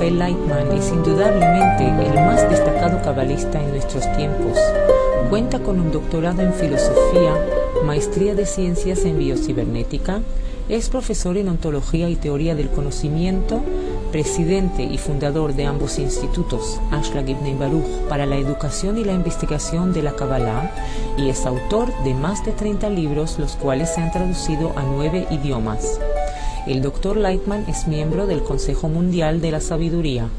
Rafael Lightman es indudablemente el más destacado cabalista en nuestros tiempos. Cuenta con un doctorado en filosofía, maestría de ciencias en biocibernética, es profesor en ontología y teoría del conocimiento, presidente y fundador de ambos institutos, Ashlag Ibn Baruch, para la educación y la investigación de la Kabbalah, y es autor de más de 30 libros, los cuales se han traducido a 9 idiomas. El Dr. Lightman es miembro del Consejo Mundial de la Sabiduría.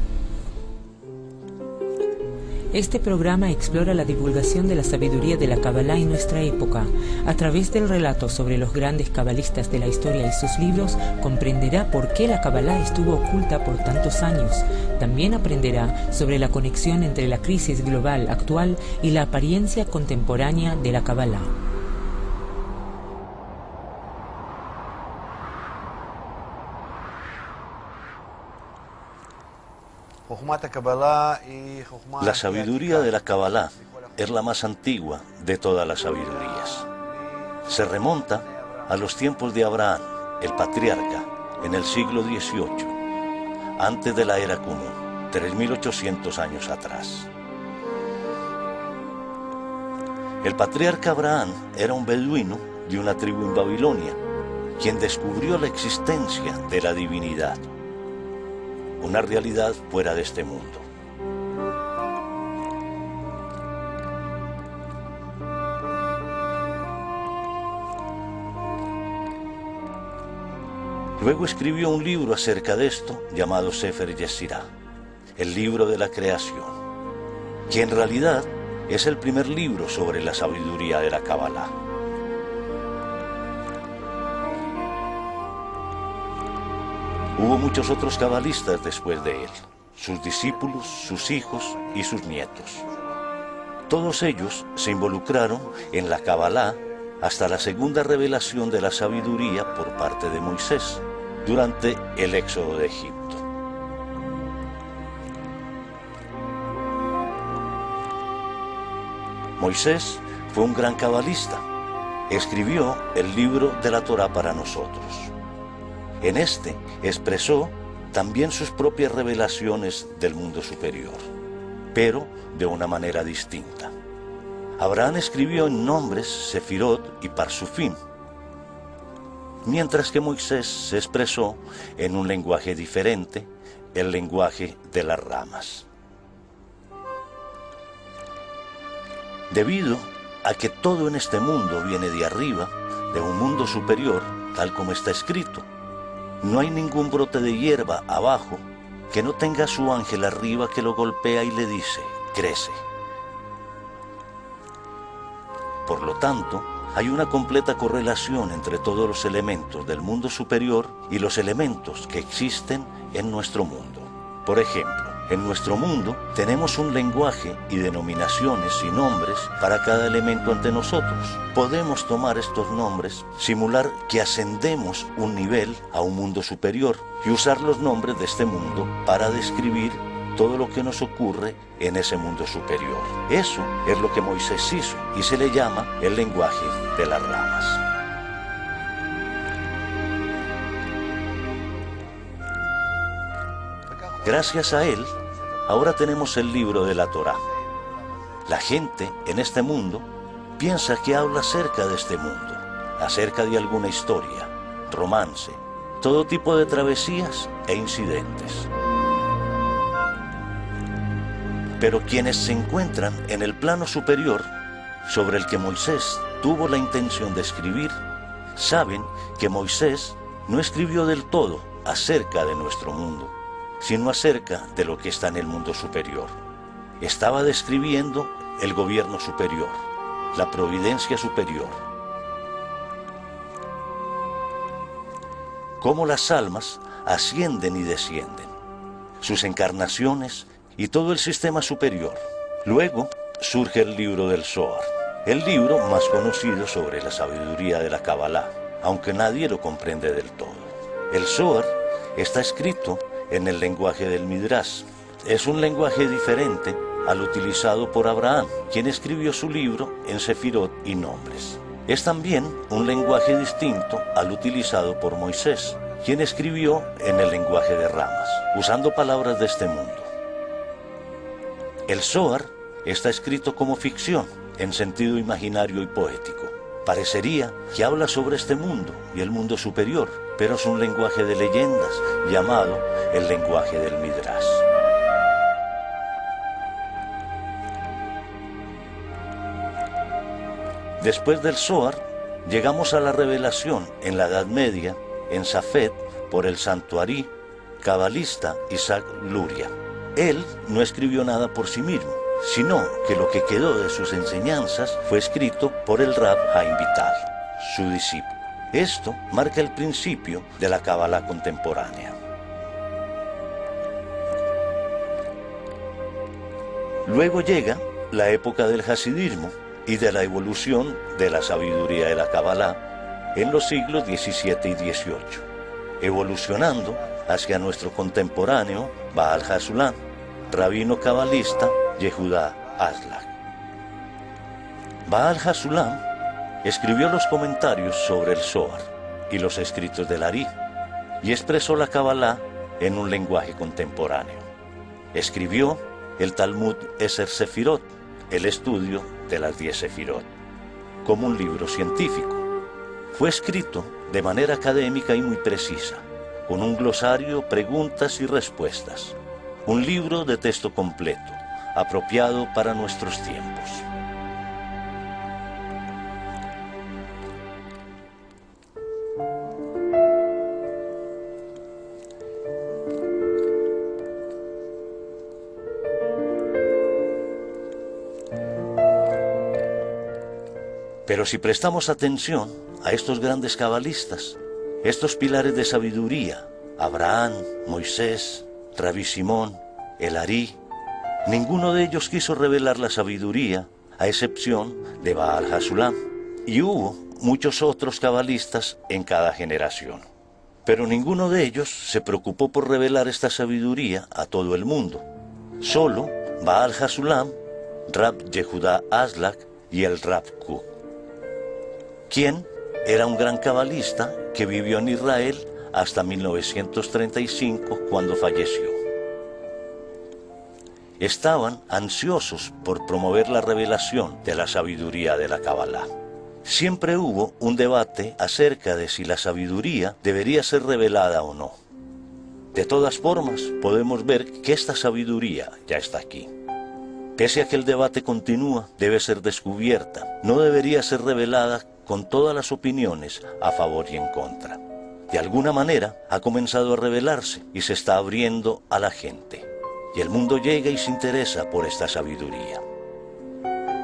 Este programa explora la divulgación de la sabiduría de la Kabbalah en nuestra época. A través del relato sobre los grandes cabalistas de la historia y sus libros, comprenderá por qué la Kabbalah estuvo oculta por tantos años. También aprenderá sobre la conexión entre la crisis global actual y la apariencia contemporánea de la Kabbalah. La sabiduría de la Kabbalah es la más antigua de todas las sabidurías. Se remonta a los tiempos de Abraham, el patriarca, en el siglo XVIII, antes de la era común, 3.800 años atrás. El patriarca Abraham era un beduino de una tribu en Babilonia, quien descubrió la existencia de la divinidad, una realidad fuera de este mundo. Luego escribió un libro acerca de esto llamado Sefer Yetzirah, el libro de la creación, que en realidad es el primer libro sobre la sabiduría de la Kabbalah. Hubo muchos otros cabalistas después de él, sus discípulos, sus hijos y sus nietos. Todos ellos se involucraron en la Kabbalah hasta la segunda revelación de la sabiduría por parte de Moisés, durante el éxodo de Egipto. Moisés fue un gran cabalista. Escribió el libro de la Torá para nosotros. En este expresó también sus propias revelaciones del mundo superior, pero de una manera distinta. Abraham escribió en nombres, Sefirot y Parsufim, mientras que Moisés se expresó en un lenguaje diferente, el lenguaje de las ramas. Debido a que todo en este mundo viene de arriba, de un mundo superior, tal como está escrito, no hay ningún brote de hierba abajo que no tenga su ángel arriba que lo golpea y le dice, crece. Por lo tanto, hay una completa correlación entre todos los elementos del mundo superior y los elementos que existen en nuestro mundo. Por ejemplo, en nuestro mundo tenemos un lenguaje y denominaciones y nombres para cada elemento ante nosotros. Podemos tomar estos nombres, simular que ascendemos un nivel a un mundo superior y usar los nombres de este mundo para describir todo lo que nos ocurre en ese mundo superior. Eso es lo que Moisés hizo y se le llama el lenguaje de las ramas. Gracias a él, ahora tenemos el libro de la Torá. La gente en este mundo piensa que habla acerca de este mundo, acerca de alguna historia, romance, todo tipo de travesías e incidentes. Pero quienes se encuentran en el plano superior, sobre el que Moisés tuvo la intención de escribir, saben que Moisés no escribió del todo acerca de nuestro mundo, sino acerca de lo que está en el mundo superior. Estaba describiendo el gobierno superior, la providencia superior, cómo las almas ascienden y descienden, sus encarnaciones y todo el sistema superior. Luego surge el libro del Zohar, el libro más conocido sobre la sabiduría de la Kabbalah, aunque nadie lo comprende del todo. El Zohar está escrito en el lenguaje del Midrash. Es un lenguaje diferente al utilizado por Abraham, quien escribió su libro en Sefirot y nombres. Es también un lenguaje distinto al utilizado por Moisés, quien escribió en el lenguaje de ramas, usando palabras de este mundo. El Zohar está escrito como ficción, en sentido imaginario y poético. Parecería que habla sobre este mundo y el mundo superior, pero es un lenguaje de leyendas, llamado el lenguaje del Midrash. Después del Zohar, llegamos a la revelación en la Edad Media, en Safed, por el santo Ari, cabalista Isaac Luria. Él no escribió nada por sí mismo, sino que lo que quedó de sus enseñanzas fue escrito por el Rab Haim Vital, su discípulo. Esto marca el principio de la Kabbalah contemporánea. Luego llega la época del Hasidismo y de la evolución de la sabiduría de la Kabbalah en los siglos XVII y XVIII, evolucionando hacia nuestro contemporáneo Baal HaSulam, rabino cabalista Yehudá Aslak. Baal HaSulam escribió los comentarios sobre el Zohar y los escritos del Ari y expresó la Kabbalah en un lenguaje contemporáneo. Escribió el Talmud Eser Sefirot, el estudio de las 10 Sefirot, como un libro científico. Fue escrito de manera académica y muy precisa, con un glosario, preguntas y respuestas. Un libro de texto completo, apropiado para nuestros tiempos. Pero si prestamos atención a estos grandes cabalistas, estos pilares de sabiduría, Abraham, Moisés, Rabbi Simón, el Ari, ninguno de ellos quiso revelar la sabiduría, a excepción de Baal HaSulam, y hubo muchos otros cabalistas en cada generación. Pero ninguno de ellos se preocupó por revelar esta sabiduría a todo el mundo. Solo Baal HaSulam, Rab Yehudá Aslak y el Rab Kook, quien era un gran cabalista que vivió en Israel hasta 1935, cuando falleció. Estaban ansiosos por promover la revelación de la sabiduría de la Kabbalah. Siempre hubo un debate acerca de si la sabiduría debería ser revelada o no. De todas formas, podemos ver que esta sabiduría ya está aquí. Pese a que el debate continúa, debe ser descubierta, no debería ser revelada con todas las opiniones a favor y en contra. De alguna manera ha comenzado a revelarse y se está abriendo a la gente. Y el mundo llega y se interesa por esta sabiduría.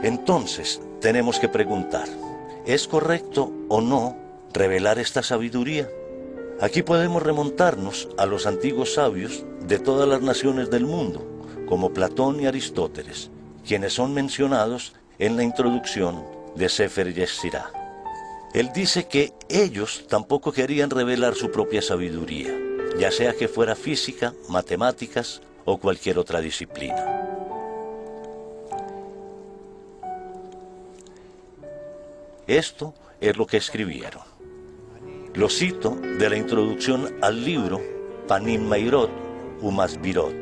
Entonces tenemos que preguntar, ¿es correcto o no revelar esta sabiduría? Aquí podemos remontarnos a los antiguos sabios de todas las naciones del mundo, como Platón y Aristóteles, quienes son mencionados en la introducción de Sefer Yetzirah. Él dice que ellos tampoco querían revelar su propia sabiduría, ya sea que fuera física, matemáticas o cualquier otra disciplina. Esto es lo que escribieron. Lo cito de la introducción al libro Panim Meirot Umasbirot.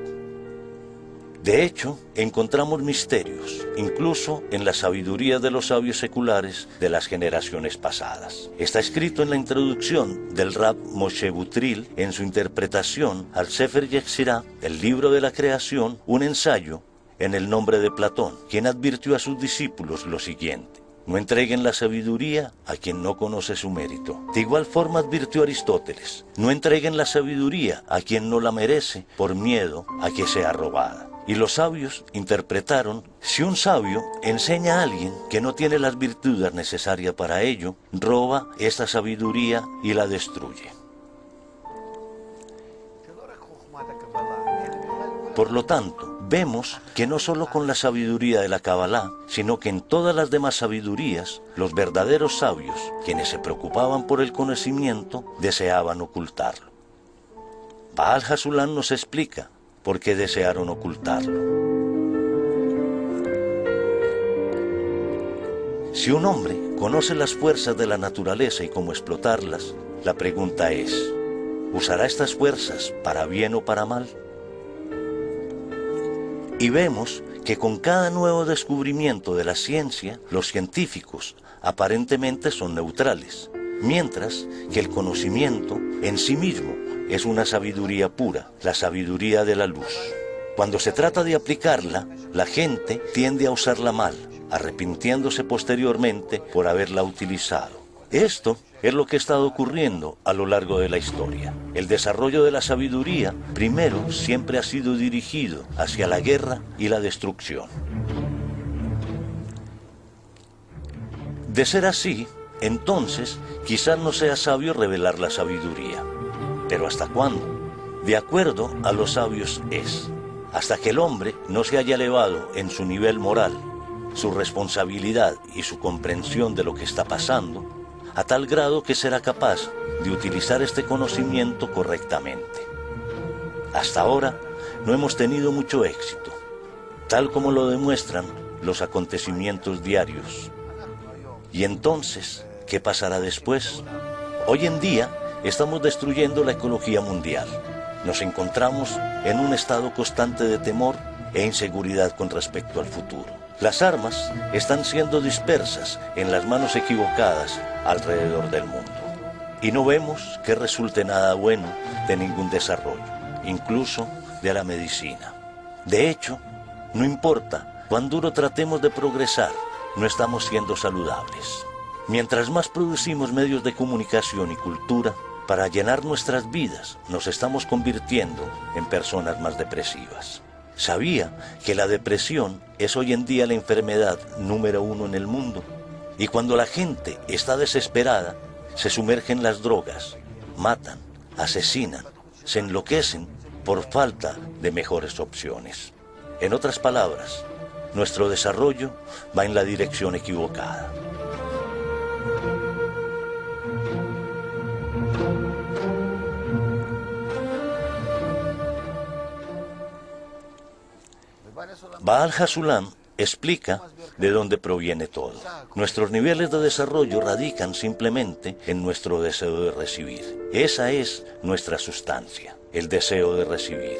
De hecho, encontramos misterios, incluso en la sabiduría de los sabios seculares de las generaciones pasadas. Está escrito en la introducción del Rab Moshe Butril, en su interpretación al Sefer Yetzirah, el libro de la creación, un ensayo en el nombre de Platón, quien advirtió a sus discípulos lo siguiente: no entreguen la sabiduría a quien no conoce su mérito. De igual forma advirtió Aristóteles: no entreguen la sabiduría a quien no la merece por miedo a que sea robada. Y los sabios interpretaron: si un sabio enseña a alguien que no tiene las virtudes necesarias para ello, roba esta sabiduría y la destruye. Por lo tanto, vemos que no solo con la sabiduría de la Kabbalah, sino que en todas las demás sabidurías, los verdaderos sabios, quienes se preocupaban por el conocimiento, deseaban ocultarlo. Baal HaSulam nos explica por qué desearon ocultarlo. Si un hombre conoce las fuerzas de la naturaleza y cómo explotarlas, la pregunta es: ¿Usará estas fuerzas para bien o para mal? Y vemos que con cada nuevo descubrimiento de la ciencia, los científicos aparentemente son neutrales, mientras que el conocimiento en sí mismo es una sabiduría pura, la sabiduría de la luz. Cuando se trata de aplicarla, la gente tiende a usarla mal, arrepintiéndose posteriormente por haberla utilizado. Esto es lo que ha estado ocurriendo a lo largo de la historia. El desarrollo de la sabiduría, primero, siempre ha sido dirigido hacia la guerra y la destrucción. De ser así, entonces, quizás no sea sabio revelar la sabiduría. ¿Pero hasta cuándo? De acuerdo a los sabios es, hasta que el hombre no se haya elevado en su nivel moral, su responsabilidad y su comprensión de lo que está pasando, a tal grado que será capaz de utilizar este conocimiento correctamente. Hasta ahora no hemos tenido mucho éxito, tal como lo demuestran los acontecimientos diarios. Y entonces, ¿qué pasará después? Hoy en día estamos destruyendo la ecología mundial. Nos encontramos en un estado constante de temor e inseguridad con respecto al futuro. Las armas están siendo dispersas en las manos equivocadas alrededor del mundo. Y no vemos que resulte nada bueno de ningún desarrollo, incluso de la medicina. De hecho, no importa cuán duro tratemos de progresar, no estamos siendo saludables. Mientras más producimos medios de comunicación y cultura, para llenar nuestras vidas, nos estamos convirtiendo en personas más depresivas. ¿Sabía que la depresión es hoy en día la enfermedad número 1 en el mundo? Y cuando la gente está desesperada, se sumerge en las drogas, matan, asesinan, se enloquecen por falta de mejores opciones. En otras palabras, nuestro desarrollo va en la dirección equivocada. Baal Hasulam explica de dónde proviene todo. Nuestros niveles de desarrollo radican simplemente en nuestro deseo de recibir. Esa es nuestra sustancia, el deseo de recibir,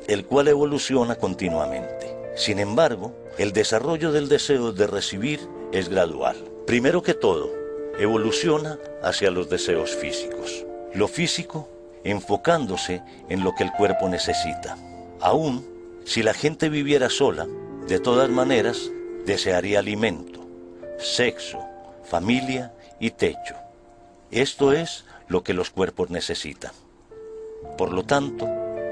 el cual evoluciona continuamente. Sin embargo, el desarrollo del deseo de recibir es gradual. Primero que todo, evoluciona hacia los deseos físicos. Lo físico enfocándose en lo que el cuerpo necesita. Aún si la gente viviera sola, de todas maneras desearía alimento, sexo, familia y techo. Esto es lo que los cuerpos necesitan. Por lo tanto,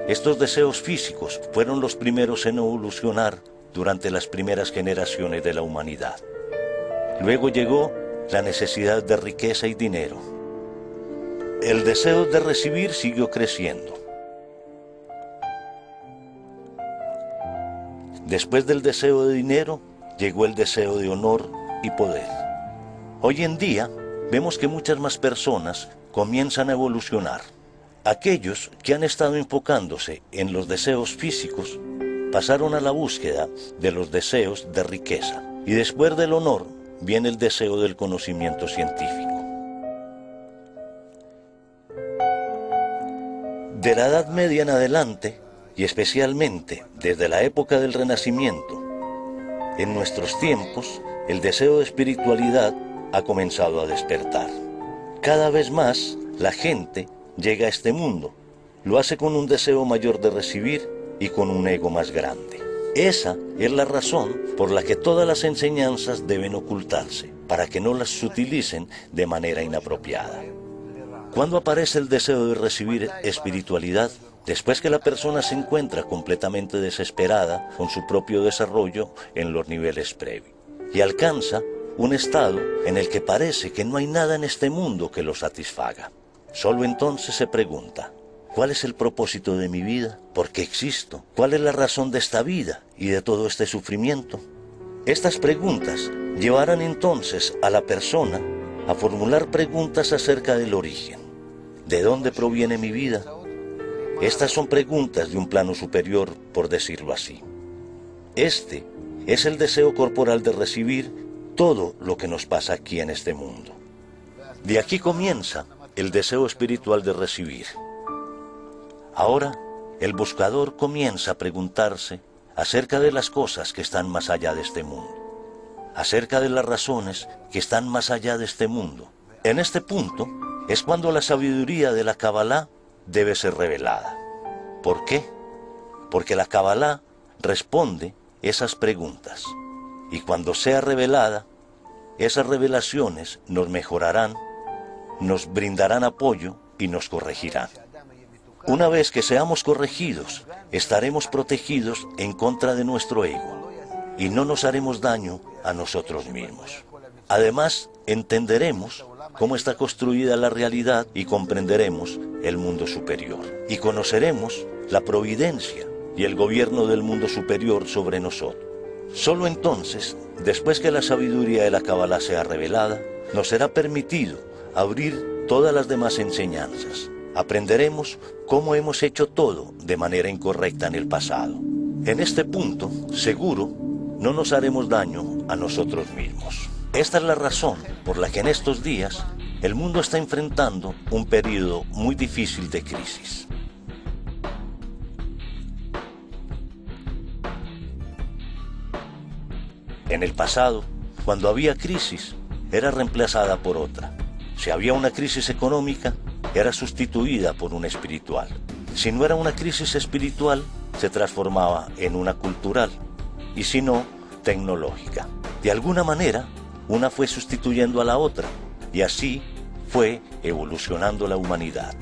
estos deseos físicos fueron los primeros en evolucionar durante las primeras generaciones de la humanidad. Luego llegó la necesidad de riqueza y dinero. El deseo de recibir siguió creciendo. Después del deseo de dinero, llegó el deseo de honor y poder. Hoy en día, vemos que muchas más personas comienzan a evolucionar. Aquellos que han estado enfocándose en los deseos físicos, pasaron a la búsqueda de los deseos de riqueza. Y después del honor, viene el deseo del conocimiento científico. De la Edad Media en adelante, y especialmente desde la época del Renacimiento, en nuestros tiempos, el deseo de espiritualidad ha comenzado a despertar. Cada vez más, la gente llega a este mundo, lo hace con un deseo mayor de recibir y con un ego más grande. Esa es la razón por la que todas las enseñanzas deben ocultarse, para que no las utilicen de manera inapropiada. ¿Cuándo aparece el deseo de recibir espiritualidad? Después que la persona se encuentra completamente desesperada con su propio desarrollo en los niveles previos y alcanza un estado en el que parece que no hay nada en este mundo que lo satisfaga. Solo entonces se pregunta, ¿cuál es el propósito de mi vida? ¿Por qué existo? ¿Cuál es la razón de esta vida y de todo este sufrimiento? Estas preguntas llevarán entonces a la persona a formular preguntas acerca del origen. ¿De dónde proviene mi vida? Estas son preguntas de un plano superior, por decirlo así. Este es el deseo corporal de recibir todo lo que nos pasa aquí en este mundo. De aquí comienza el deseo espiritual de recibir. Ahora, el buscador comienza a preguntarse acerca de las cosas que están más allá de este mundo, acerca de las razones que están más allá de este mundo. En este punto es cuando la sabiduría de la Kabbalah debe ser revelada. ¿Por qué? Porque la Kabbalah responde esas preguntas, y cuando sea revelada, esas revelaciones nos mejorarán, nos brindarán apoyo y nos corregirán. Una vez que seamos corregidos, estaremos protegidos en contra de nuestro ego y no nos haremos daño a nosotros mismos. Además, entenderemos cómo está construida la realidad y comprenderemos el mundo superior. Y conoceremos la providencia y el gobierno del mundo superior sobre nosotros. Solo entonces, después que la sabiduría de la Kabbalah sea revelada, nos será permitido abrir todas las demás enseñanzas. Aprenderemos cómo hemos hecho todo de manera incorrecta en el pasado. En este punto, seguro, no nos haremos daño a nosotros mismos. Esta es la razón por la que en estos días el mundo está enfrentando un periodo muy difícil de crisis. En el pasado, cuando había crisis, era reemplazada por otra. Si había una crisis económica, era sustituida por una espiritual. Si no era una crisis espiritual, se transformaba en una cultural, y si no, tecnológica. De alguna manera, una fue sustituyendo a la otra, y así fue evolucionando la humanidad.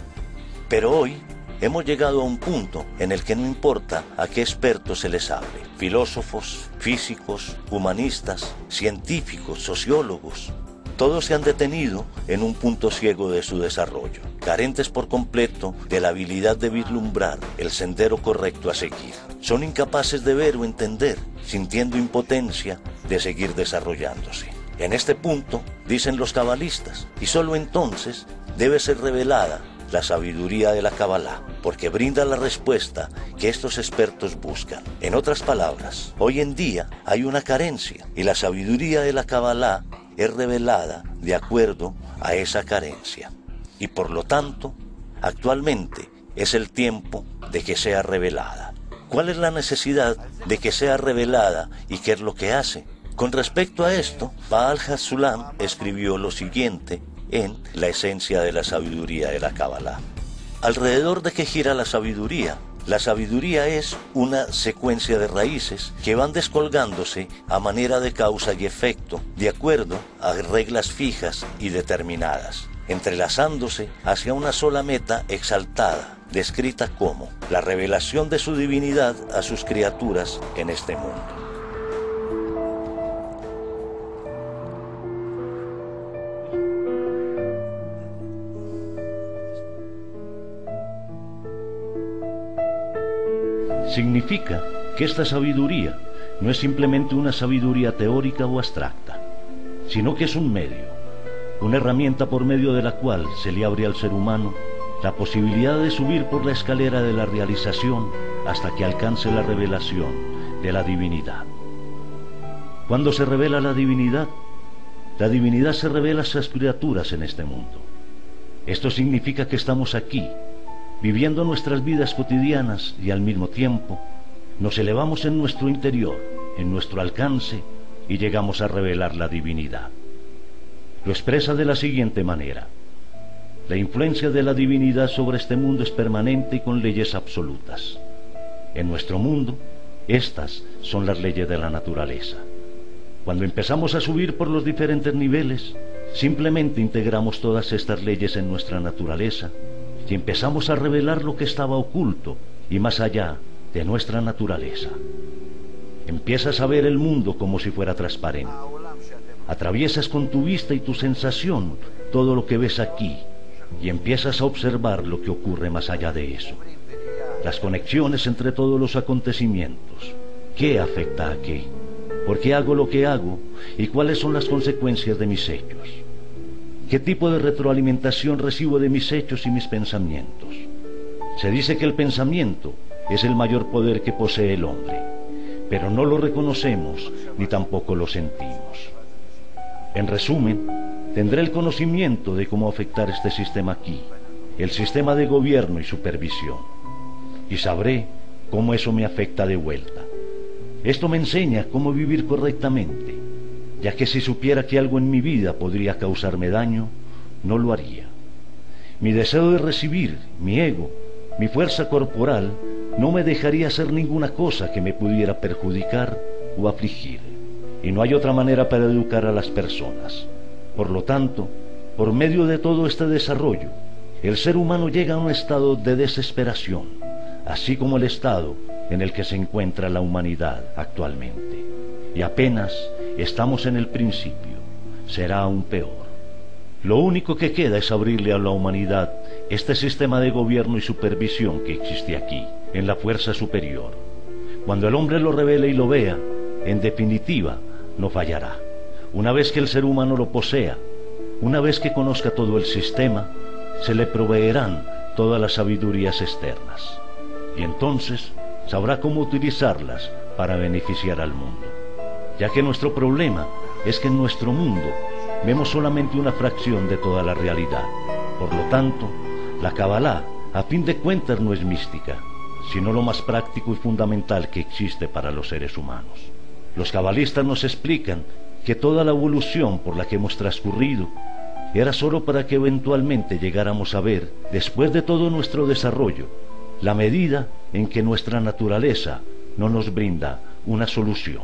Pero hoy hemos llegado a un punto en el que no importa a qué expertos se les hable, filósofos, físicos, humanistas, científicos, sociólogos, todos se han detenido en un punto ciego de su desarrollo, carentes por completo de la habilidad de vislumbrar el sendero correcto a seguir. Son incapaces de ver o entender, sintiendo impotencia de seguir desarrollándose. En este punto, dicen los cabalistas, y solo entonces debe ser revelada la sabiduría de la Kabbalah, porque brinda la respuesta que estos expertos buscan. En otras palabras, hoy en día hay una carencia, y la sabiduría de la Kabbalah es revelada de acuerdo a esa carencia. Y por lo tanto, actualmente es el tiempo de que sea revelada. ¿Cuál es la necesidad de que sea revelada y qué es lo que hace? Con respecto a esto, Baal HaSulam escribió lo siguiente en La esencia de la sabiduría de la Kabbalah. ¿Alrededor de qué gira la sabiduría? La sabiduría es una secuencia de raíces que van descolgándose a manera de causa y efecto, de acuerdo a reglas fijas y determinadas, entrelazándose hacia una sola meta exaltada, descrita como la revelación de su divinidad a sus criaturas en este mundo. Significa que esta sabiduría no es simplemente una sabiduría teórica o abstracta, sino que es un medio, una herramienta por medio de la cual se le abre al ser humano la posibilidad de subir por la escalera de la realización hasta que alcance la revelación de la divinidad. Cuando se revela la divinidad se revela a sus criaturas en este mundo. Esto significa que estamos aquí, viviendo nuestras vidas cotidianas y al mismo tiempo nos elevamos en nuestro interior, en nuestro alcance y llegamos a revelar la divinidad. Lo expresa de la siguiente manera: la influencia de la divinidad sobre este mundo es permanente y con leyes absolutas. En nuestro mundo, estas son las leyes de la naturaleza. Cuando empezamos a subir por los diferentes niveles, simplemente integramos todas estas leyes en nuestra naturaleza y empezamos a revelar lo que estaba oculto y más allá de nuestra naturaleza. Empiezas a ver el mundo como si fuera transparente. Atraviesas con tu vista y tu sensación todo lo que ves aquí y empiezas a observar lo que ocurre más allá de eso. Las conexiones entre todos los acontecimientos. ¿Qué afecta a qué? ¿Por qué hago lo que hago? ¿Y cuáles son las consecuencias de mis hechos? ¿Qué tipo de retroalimentación recibo de mis hechos y mis pensamientos? Se dice que el pensamiento es el mayor poder que posee el hombre, pero no lo reconocemos ni tampoco lo sentimos. En resumen, tendré el conocimiento de cómo afectar este sistema aquí, el sistema de gobierno y supervisión. y sabré cómo eso me afecta de vuelta. Esto me enseña cómo vivir correctamente, ya que si supiera que algo en mi vida podría causarme daño, no lo haría. Mi deseo de recibir, mi ego, mi fuerza corporal, no me dejaría hacer ninguna cosa que me pudiera perjudicar o afligir. Y no hay otra manera para educar a las personas. Por lo tanto, por medio de todo este desarrollo, el ser humano llega a un estado de desesperación, así como el estado en el que se encuentra la humanidad actualmente. Y apenas estamos en el principio, será aún peor. Lo único que queda es abrirle a la humanidad este sistema de gobierno y supervisión que existe aquí, en la fuerza superior. Cuando el hombre lo revele y lo vea, en definitiva, no fallará. Una vez que el ser humano lo posea, una vez que conozca todo el sistema, se le proveerán todas las sabidurías externas. Y entonces sabrá cómo utilizarlas para beneficiar al mundo. Ya que nuestro problema es que en nuestro mundo vemos solamente una fracción de toda la realidad. Por lo tanto, la Kabbalah, a fin de cuentas, no es mística, sino lo más práctico y fundamental que existe para los seres humanos. Los cabalistas nos explican que toda la evolución por la que hemos transcurrido era solo para que eventualmente llegáramos a ver, después de todo nuestro desarrollo, la medida en que nuestra naturaleza no nos brinda una solución.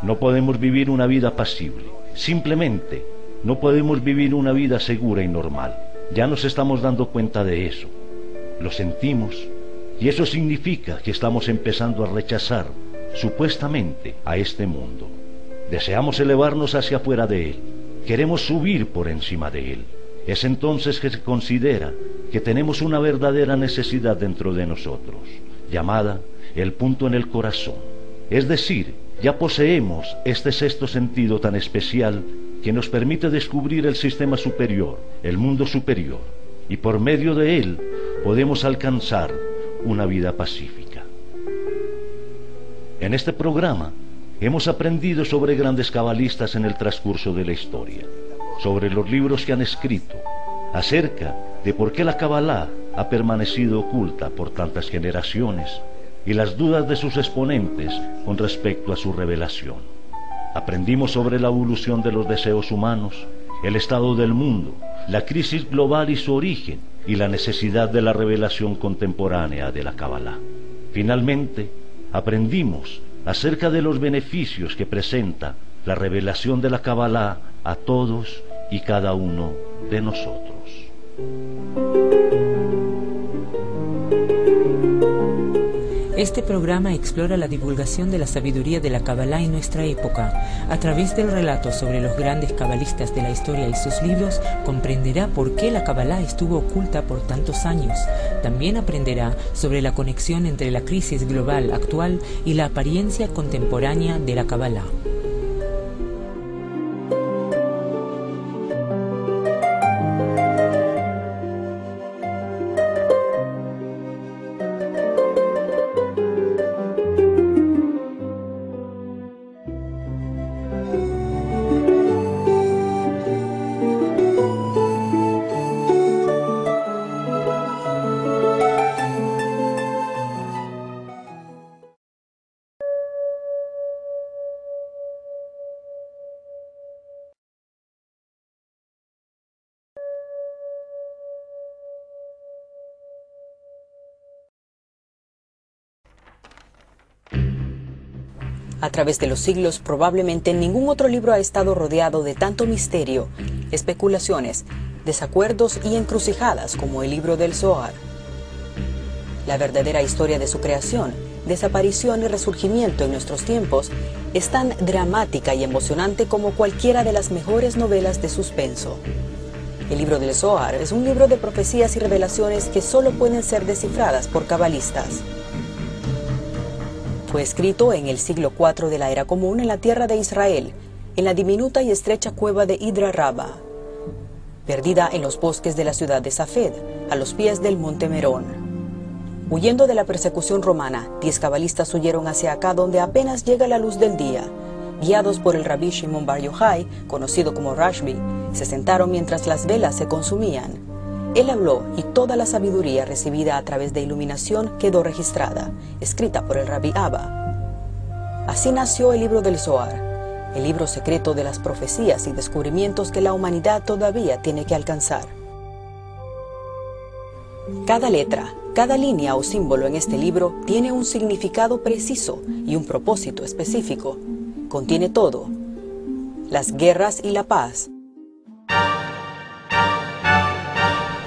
No podemos vivir una vida pasible, simplemente no podemos vivir una vida segura y normal. Ya nos estamos dando cuenta de eso, lo sentimos, y eso significa que estamos empezando a rechazar supuestamente a este mundo. Deseamos elevarnos hacia afuera de él, queremos subir por encima de él. Es entonces que se considera que tenemos una verdadera necesidad dentro de nosotros, llamada el punto en el corazón. Es decir, ya poseemos este sexto sentido tan especial que nos permite descubrir el sistema superior, el mundo superior, y por medio de él podemos alcanzar una vida pacífica. En este programa hemos aprendido sobre grandes cabalistas en el transcurso de la historia, sobre los libros que han escrito, acerca de por qué la Kabbalah ha permanecido oculta por tantas generaciones y las dudas de sus exponentes con respecto a su revelación. Aprendimos sobre la evolución de los deseos humanos, el estado del mundo, la crisis global y su origen, y la necesidad de la revelación contemporánea de la Kabbalah. Finalmente, aprendimos acerca de los beneficios que presenta la revelación de la Kabbalah a todos y cada uno de nosotros. Este programa explora la divulgación de la sabiduría de la Kabbalah en nuestra época. A través del relato sobre los grandes cabalistas de la historia y sus libros, comprenderá por qué la Kabbalah estuvo oculta por tantos años. También aprenderá sobre la conexión entre la crisis global actual y la apariencia contemporánea de la Kabbalah. A través de los siglos, probablemente ningún otro libro ha estado rodeado de tanto misterio, especulaciones, desacuerdos y encrucijadas como el libro del Zohar. La verdadera historia de su creación, desaparición y resurgimiento en nuestros tiempos es tan dramática y emocionante como cualquiera de las mejores novelas de suspenso. El libro del Zohar es un libro de profecías y revelaciones que solo pueden ser descifradas por cabalistas. Fue escrito en el siglo IV de la Era Común en la tierra de Israel, en la diminuta y estrecha cueva de Hidra Rabba, perdida en los bosques de la ciudad de Safed, a los pies del monte Merón. Huyendo de la persecución romana, 10 cabalistas huyeron hacia acá donde apenas llega la luz del día. Guiados por el rabí Shimon Bar Yochai, conocido como Rashbi, se sentaron mientras las velas se consumían. Él habló y toda la sabiduría recibida a través de iluminación quedó registrada, escrita por el Rabí Abba. Así nació el libro del Zohar, el libro secreto de las profecías y descubrimientos que la humanidad todavía tiene que alcanzar. Cada letra, cada línea o símbolo en este libro tiene un significado preciso y un propósito específico. Contiene todo: las guerras y la paz,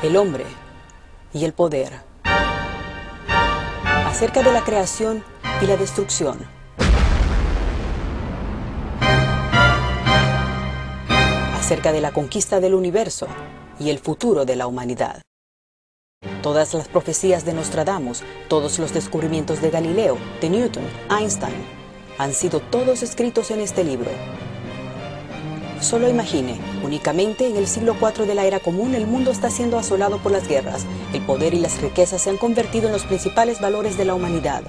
el hombre y el poder, acerca de la creación y la destrucción, acerca de la conquista del universo y el futuro de la humanidad. Todas las profecías de Nostradamus, todos los descubrimientos de Galileo, de Newton, Einstein, han sido todos escritos en este libro. Solo imagine, únicamente en el siglo IV de la era común el mundo está siendo asolado por las guerras. El poder y las riquezas se han convertido en los principales valores de la humanidad.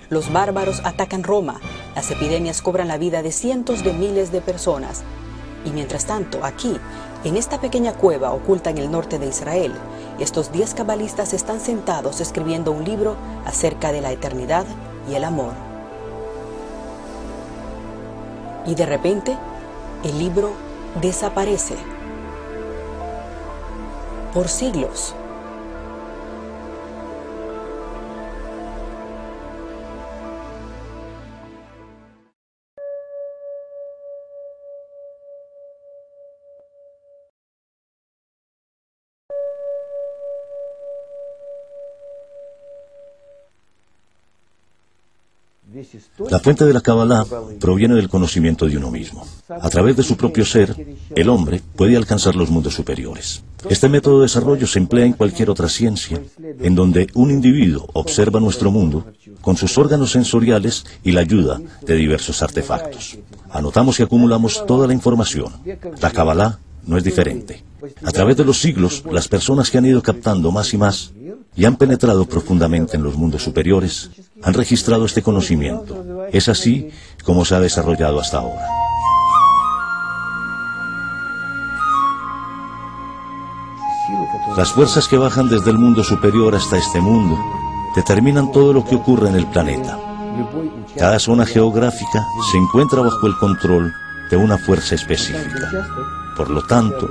Los bárbaros atacan Roma, las epidemias cobran la vida de cientos de miles de personas. Y mientras tanto, aquí, en esta pequeña cueva oculta en el norte de Israel, estos 10 cabalistas están sentados escribiendo un libro acerca de la eternidad y el amor. Y de repente, el libro desaparece. Por siglos. La fuente de la Kabbalah proviene del conocimiento de uno mismo. A través de su propio ser, el hombre puede alcanzar los mundos superiores. Este método de desarrollo se emplea en cualquier otra ciencia, en donde un individuo observa nuestro mundo con sus órganos sensoriales y la ayuda de diversos artefactos. Anotamos y acumulamos toda la información. La Kabbalah no es diferente. A través de los siglos, las personas que han ido captando más y más y han penetrado profundamente en los mundos superiores, han registrado este conocimiento. Es así como se ha desarrollado hasta ahora. Las fuerzas que bajan desde el mundo superior hasta este mundo determinan todo lo que ocurre en el planeta. Cada zona geográfica se encuentra bajo el control de una fuerza específica. Por lo tanto,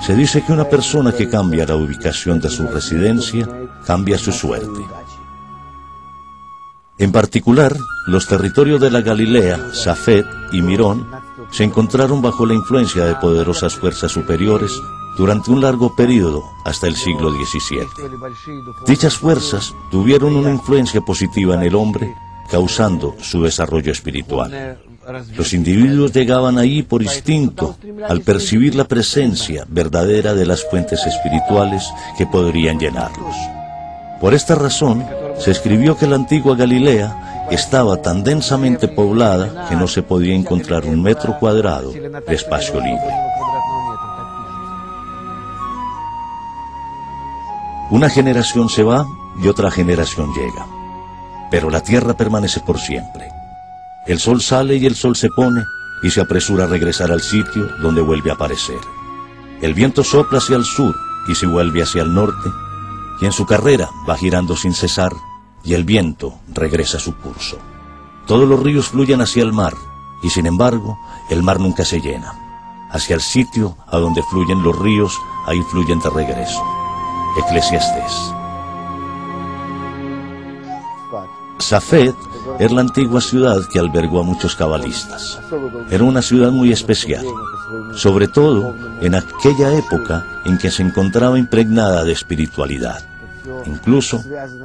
se dice que una persona que cambia la ubicación de su residencia cambia su suerte. En particular, los territorios de la Galilea, Safed y Mirón se encontraron bajo la influencia de poderosas fuerzas superiores durante un largo periodo hasta el siglo XVII. Dichas fuerzas tuvieron una influencia positiva en el hombre, causando su desarrollo espiritual. Los individuos llegaban ahí por instinto, al percibir la presencia verdadera de las fuentes espirituales que podrían llenarlos. Por esta razón, se escribió que la antigua Galilea estaba tan densamente poblada que no se podía encontrar un metro cuadrado de espacio libre. Una generación se va y otra generación llega, pero la tierra permanece por siempre. El sol sale y el sol se pone y se apresura a regresar al sitio donde vuelve a aparecer. El viento sopla hacia el sur y se vuelve hacia el norte, y en su carrera va girando sin cesar, y el viento regresa a su curso. Todos los ríos fluyen hacia el mar, y sin embargo, el mar nunca se llena. Hacia el sitio a donde fluyen los ríos, ahí fluyen de regreso. Eclesiastés. Safed era la antigua ciudad que albergó a muchos cabalistas. Era una ciudad muy especial, sobre todo en aquella época en que se encontraba impregnada de espiritualidad. Incluso,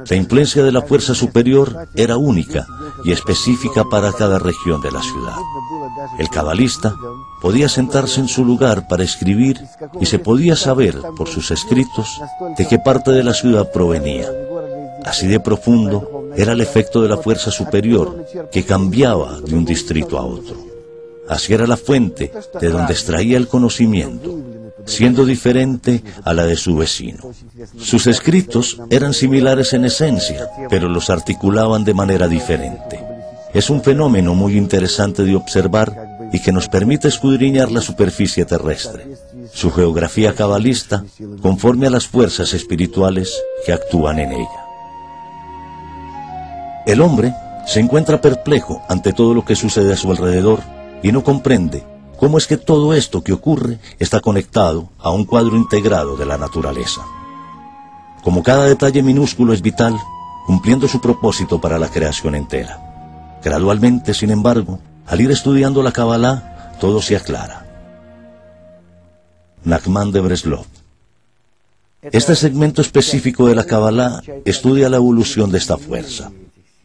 la influencia de la fuerza superior era única y específica para cada región de la ciudad. El cabalista podía sentarse en su lugar para escribir y se podía saber por sus escritos de qué parte de la ciudad provenía. Así de profundo era el efecto de la fuerza superior que cambiaba de un distrito a otro. Así era la fuente de donde extraía el conocimiento, siendo diferente a la de su vecino. Sus escritos eran similares en esencia, pero los articulaban de manera diferente. Es un fenómeno muy interesante de observar y que nos permite escudriñar la superficie terrestre. su geografía cabalista, conforme a las fuerzas espirituales que actúan en ella. El hombre se encuentra perplejo ante todo lo que sucede a su alrededor y no comprende cómo es que todo esto que ocurre está conectado a un cuadro integrado de la naturaleza. Como cada detalle minúsculo es vital, cumpliendo su propósito para la creación entera. Gradualmente, sin embargo, al ir estudiando la Kabbalah, todo se aclara. Nachman de Breslov. Este segmento específico de la Kabbalah estudia la evolución de esta fuerza.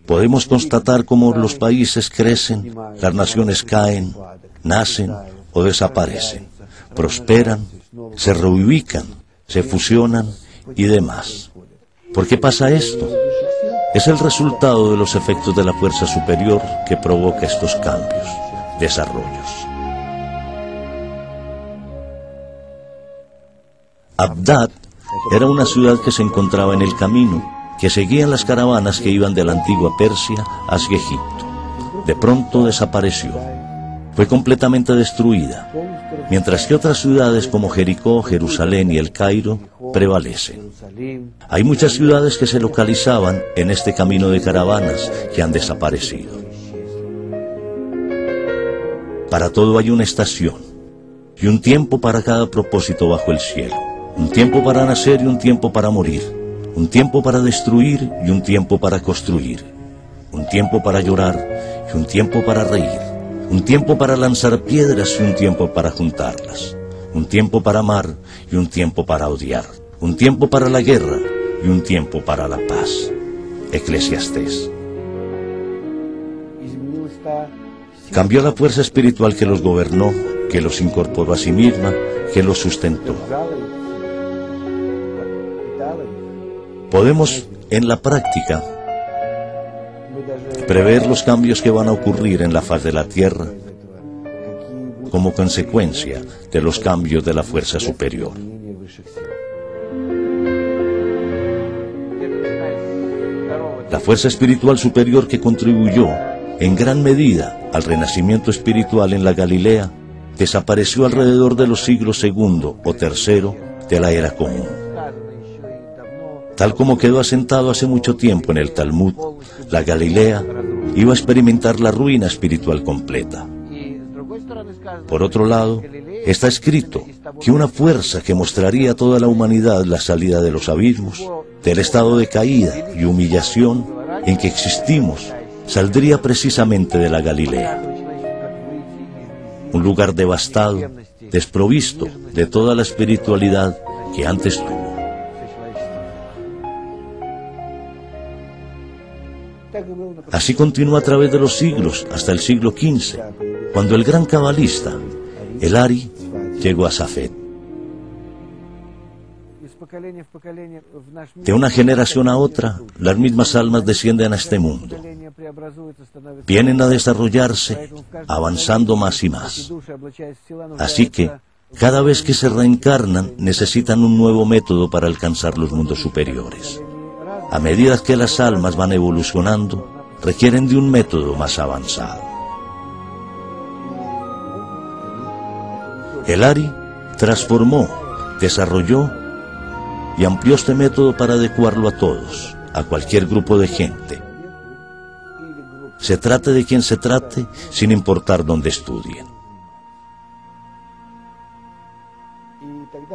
Podemos constatar cómo los países crecen, las naciones caen, nacen o desaparecen, prosperan, se reubican, se fusionan y demás. ¿Por qué pasa esto? Es el resultado de los efectos de la fuerza superior que provoca estos cambios, desarrollos. Abdad era una ciudad que se encontraba en el camino, que seguían las caravanas que iban de la antigua Persia hacia Egipto. De pronto desapareció. Fue completamente destruida, mientras que otras ciudades como Jericó, Jerusalén y El Cairo prevalecen. Hay muchas ciudades que se localizaban en este camino de caravanas que han desaparecido. Para todo hay una estación y un tiempo para cada propósito bajo el cielo. Un tiempo para nacer y un tiempo para morir. Un tiempo para destruir y un tiempo para construir. Un tiempo para llorar y un tiempo para reír. Un tiempo para lanzar piedras y un tiempo para juntarlas. Un tiempo para amar y un tiempo para odiar. Un tiempo para la guerra y un tiempo para la paz. Eclesiastés. Cambió la fuerza espiritual que los gobernó, que los incorporó a sí misma, que los sustentó. Podemos, en la práctica, prever los cambios que van a ocurrir en la faz de la Tierra como consecuencia de los cambios de la fuerza superior. La fuerza espiritual superior que contribuyó en gran medida al renacimiento espiritual en la Galilea desapareció alrededor de los siglos II o III de la era común. Tal como quedó asentado hace mucho tiempo en el Talmud, la Galilea iba a experimentar la ruina espiritual completa. Por otro lado, está escrito que una fuerza que mostraría a toda la humanidad la salida de los abismos, del estado de caída y humillación en que existimos, saldría precisamente de la Galilea. Un lugar devastado, desprovisto de toda la espiritualidad que antes tuvo. Así continuó a través de los siglos hasta el siglo XV, cuando el gran cabalista, el Ari, llegó a Safed. De una generación a otra, las mismas almas descienden a este mundo. Vienen a desarrollarse, avanzando más y más. Así que, cada vez que se reencarnan, necesitan un nuevo método para alcanzar los mundos superiores. A medida que las almas van evolucionando, requieren de un método más avanzado. El Ari transformó, desarrolló y amplió este método para adecuarlo a todos, a cualquier grupo de gente. Se trate de quien se trate, sin importar dónde estudien.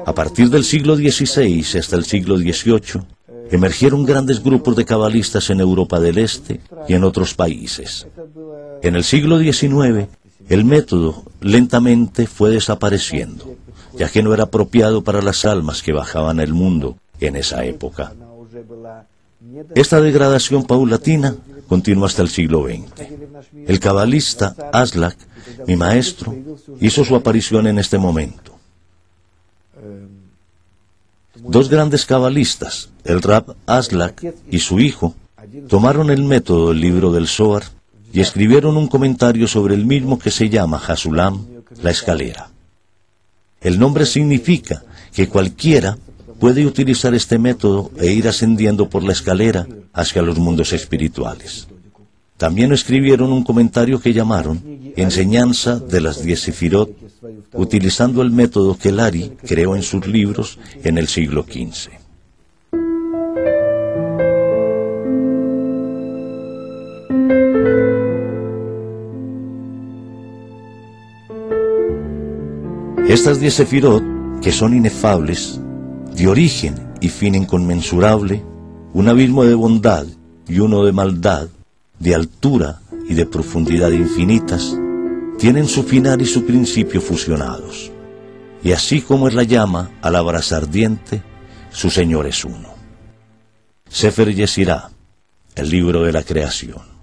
A partir del siglo XVI hasta el siglo XVIII, emergieron grandes grupos de cabalistas en Europa del Este y en otros países. En el siglo XIX, el método lentamente fue desapareciendo, ya que no era apropiado para las almas que bajaban al mundo en esa época. Esta degradación paulatina continuó hasta el siglo XX. El cabalista Aslak, mi maestro, hizo su aparición en este momento. Dos grandes cabalistas, el Rab Aslak y su hijo, tomaron el método del libro del Zohar y escribieron un comentario sobre el mismo que se llama Hasulam, la escalera. El nombre significa que cualquiera puede utilizar este método e ir ascendiendo por la escalera hacia los mundos espirituales. También escribieron un comentario que llamaron Enseñanza de las 10 Sefirot utilizando el método que Lari creó en sus libros en el siglo XV. Estas 10 sefirot, que son inefables, de origen y fin inconmensurable, un abismo de bondad y uno de maldad, de altura y de profundidad infinitas, tienen su final y su principio fusionados. Y así como es la llama a la brasa ardiente, su Señor es uno. Sefer Yesirá, el libro de la creación.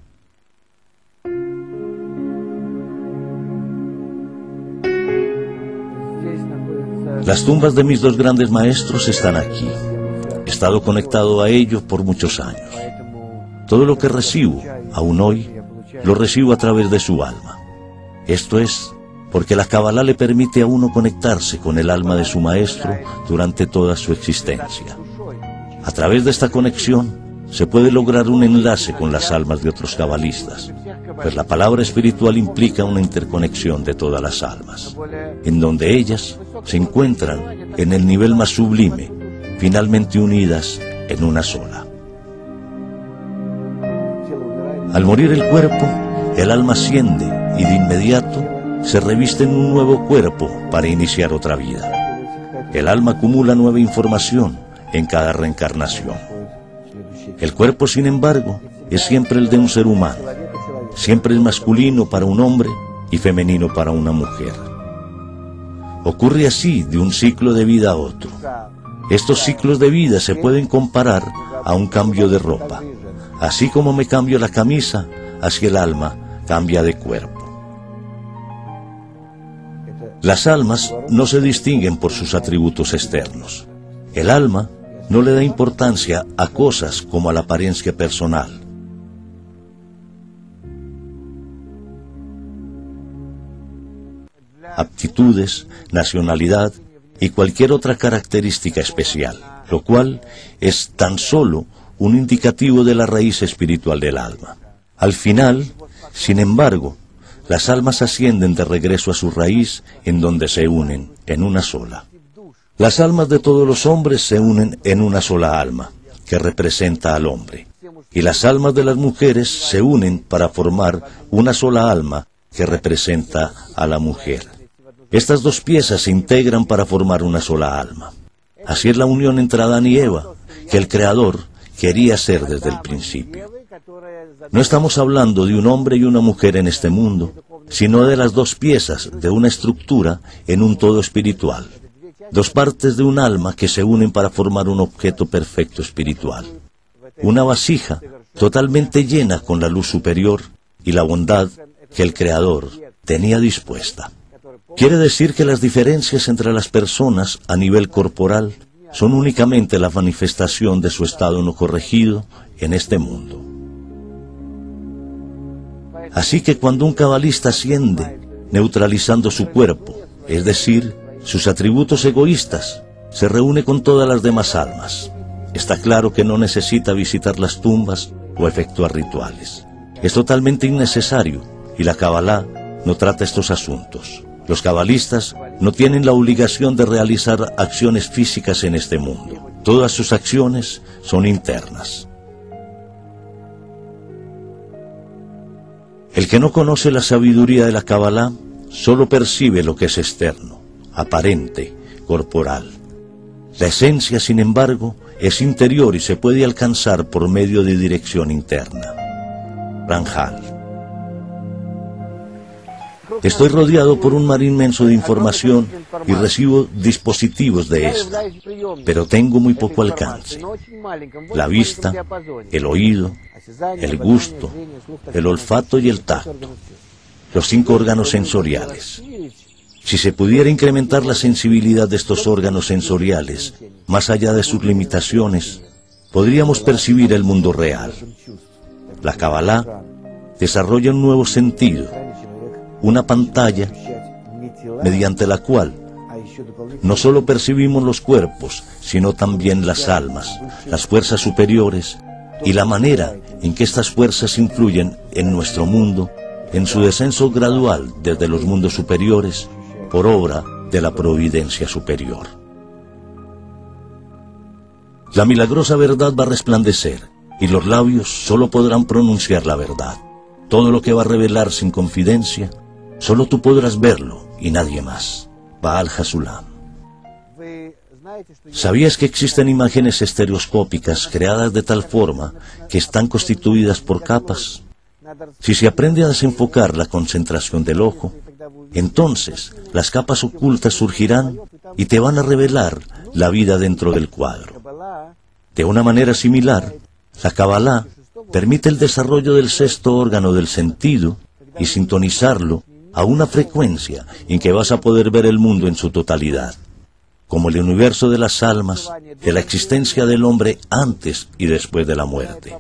Las tumbas de mis 2 grandes maestros están aquí. He estado conectado a ellos por muchos años. Todo lo que recibo, aún hoy, lo recibo a través de su alma. Esto es, porque la Kabbalah le permite a uno conectarse con el alma de su maestro durante toda su existencia. A través de esta conexión, se puede lograr un enlace con las almas de otros cabalistas, pues la palabra espiritual implica una interconexión de todas las almas, en donde ellas se encuentran en el nivel más sublime, finalmente unidas en una sola. Al morir el cuerpo, el alma asciende y de inmediato se reviste en un nuevo cuerpo para iniciar otra vida. El alma acumula nueva información en cada reencarnación. El cuerpo, sin embargo, es siempre el de un ser humano. Siempre es masculino para un hombre y femenino para una mujer. Ocurre así de un ciclo de vida a otro. Estos ciclos de vida se pueden comparar a un cambio de ropa. Así como me cambio la camisa, así el alma cambia de cuerpo. Las almas no se distinguen por sus atributos externos. El alma no le da importancia a cosas como a la apariencia personal. Aptitudes, nacionalidad y cualquier otra característica especial, lo cual es tan solo un indicativo de la raíz espiritual del alma. Al final, sin embargo, las almas ascienden de regreso a su raíz, en donde se unen en una sola. Las almas de todos los hombres se unen en una sola alma, que representa al hombre, y las almas de las mujeres se unen para formar una sola alma, que representa a la mujer. Estas 2 piezas se integran para formar una sola alma. Así es la unión entre Adán y Eva, que el Creador quería hacer desde el principio. No estamos hablando de un hombre y una mujer en este mundo, sino de las 2 piezas de una estructura en un todo espiritual. 2 partes de un alma que se unen para formar un objeto perfecto espiritual. Una vasija totalmente llena con la luz superior y la bondad que el Creador tenía dispuesta. Quiere decir que las diferencias entre las personas a nivel corporal son únicamente la manifestación de su estado no corregido en este mundo. Así que cuando un cabalista asciende, neutralizando su cuerpo, es decir, sus atributos egoístas, se reúne con todas las demás almas. Está claro que no necesita visitar las tumbas o efectuar rituales. Es totalmente innecesario y la Kabbalah no trata estos asuntos. Los cabalistas no tienen la obligación de realizar acciones físicas en este mundo. Todas sus acciones son internas. El que no conoce la sabiduría de la Kabbalah solo percibe lo que es externo, aparente, corporal. La esencia, sin embargo, es interior y se puede alcanzar por medio de dirección interna. Ranjal. Estoy rodeado por un mar inmenso de información y recibo dispositivos de esta, pero tengo muy poco alcance. La vista, el oído, el gusto, el olfato y el tacto, los 5 órganos sensoriales. Si se pudiera incrementar la sensibilidad de estos órganos sensoriales, más allá de sus limitaciones, podríamos percibir el mundo real. La Kabbalah desarrolla un nuevo sentido, una pantalla mediante la cual no solo percibimos los cuerpos, sino también las almas, las fuerzas superiores y la manera en que estas fuerzas influyen en nuestro mundo, en su descenso gradual desde los mundos superiores por obra de la providencia superior. La milagrosa verdad va a resplandecer, y los labios solo podrán pronunciar la verdad. Todo lo que va a revelar sin confidencia, solo tú podrás verlo y nadie más. Baal Hasulam. ¿Sabías que existen imágenes estereoscópicas creadas de tal forma que están constituidas por capas? Si se aprende a desenfocar la concentración del ojo, entonces las capas ocultas surgirán y te van a revelar la vida dentro del cuadro. De una manera similar, la Kabbalah permite el desarrollo del sexto órgano del sentido y sintonizarlo a una frecuencia en que vas a poder ver el mundo en su totalidad, como el universo de las almas, de la existencia del hombre antes y después de la muerte.